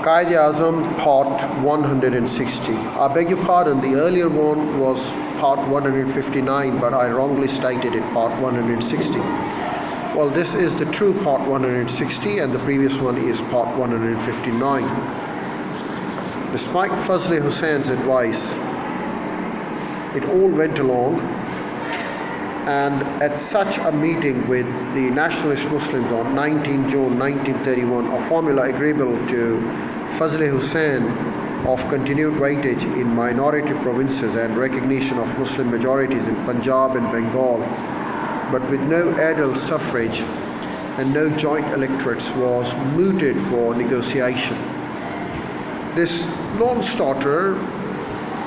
Quaid Azam, part 160. I beg your pardon, the earlier one was part 159, but I wrongly stated it, part 160. Well, this is the true part 160, and the previous one is part 159. Despite Fazle Hussein's advice, it all went along, and at such a meeting with the nationalist Muslims on 19 June 1931, a formula agreeable to Fazle Hussain of continued weightage in minority provinces and recognition of Muslim majorities in Punjab and Bengal, but with no adult suffrage and no joint electorates, was mooted for negotiation. This non-starter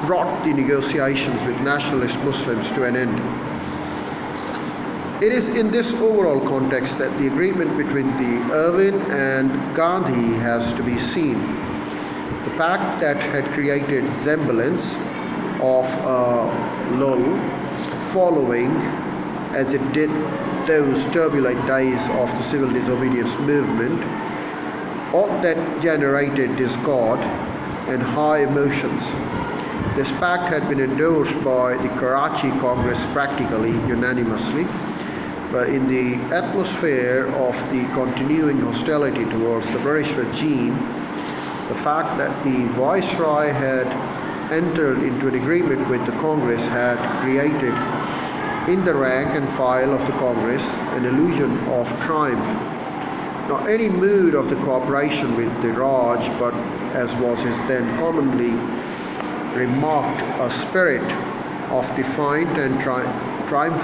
brought the negotiations with nationalist Muslims to an end. It is in this overall context that the agreement between the Irwin and Gandhi has to be seen. The pact that had created semblance of a lull following, as it did, those turbulent days of the civil disobedience movement, all that generated discord and high emotions. This pact had been endorsed by the Karachi Congress practically unanimously, but in the atmosphere of the continuing hostility towards the British regime, the fact that the Viceroy had entered into an agreement with the Congress had created in the rank and file of the Congress an illusion of triumph. Not any mood of the cooperation with the Raj, but, as was his then commonly remarked, a spirit of defiant and triumph.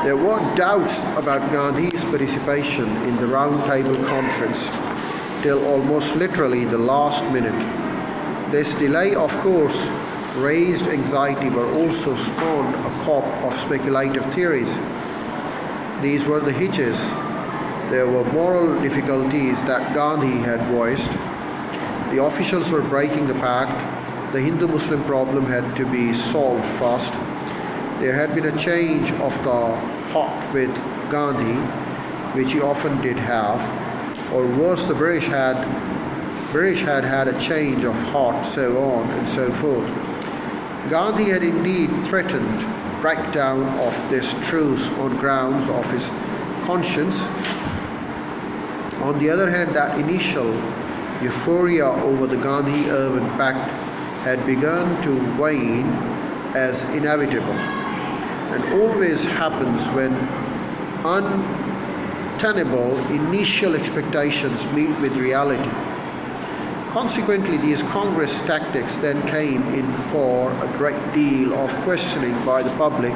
There were doubts about Gandhi's participation in the Round Table Conference till almost literally the last minute. This delay, of course, raised anxiety but also spawned a crop of speculative theories. These were the hitches. There were moral difficulties that Gandhi had voiced. The officials were breaking the pact. The Hindu-Muslim problem had to be solved fast. There had been a change of the heart with Gandhi, which he often did have, or worse, the British had had a change of heart, so on and so forth. Gandhi had indeed threatened breakdown of this truce on grounds of his conscience. On the other hand, that initial euphoria over the Gandhi-Irwin pact had begun to wane as inevitable, and always happens when untenable initial expectations meet with reality. Consequently, these Congress tactics then came in for a great deal of questioning by the public.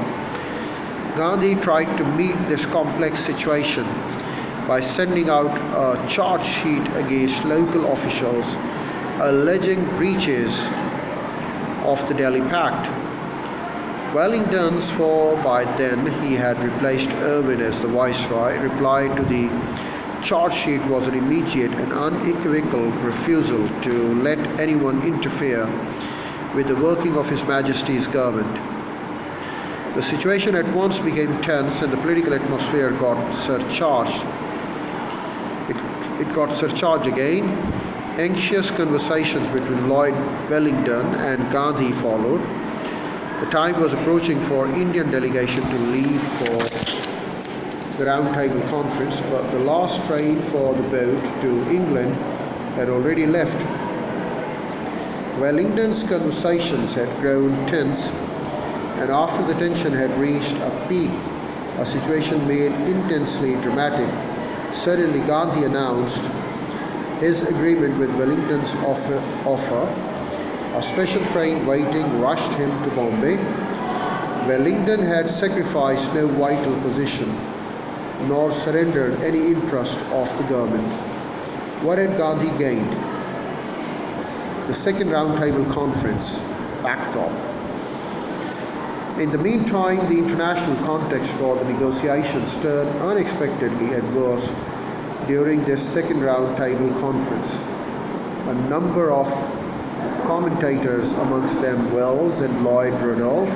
Gandhi tried to meet this complex situation by sending out a charge sheet against local officials alleging breaches of the Delhi Pact. Wellington's, for by then he had replaced Irwin as the Viceroy, replied to the charge sheet was an immediate and unequivocal refusal to let anyone interfere with the working of His Majesty's government. The situation at once became tense and the political atmosphere got surcharged. It got surcharged again. Anxious conversations between Lord Wellington and Gandhi followed. The time was approaching for Indian delegation to leave for the Round Table Conference, but the last train for the boat to England had already left. Wellington's conversations had grown tense, and after the tension had reached a peak, a situation made intensely dramatic. Suddenly Gandhi announced his agreement with Wellington's offer. A special train waiting rushed him to Bombay. Wellington had sacrificed no vital position, nor surrendered any interest of the government. What had Gandhi gained? The Second Round Table Conference backdrop. In the meantime, the international context for the negotiations turned unexpectedly adverse during this Second Round Table Conference. A number of commentators, amongst them Wells and Lloyd Randolph,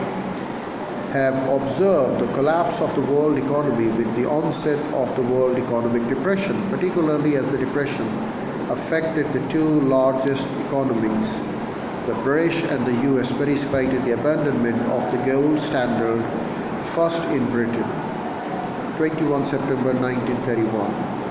have observed the collapse of the world economy with the onset of the world economic depression, particularly as the depression affected the two largest economies. The British and the US participated in the abandonment of the gold standard, first in Britain, 21 September 1931.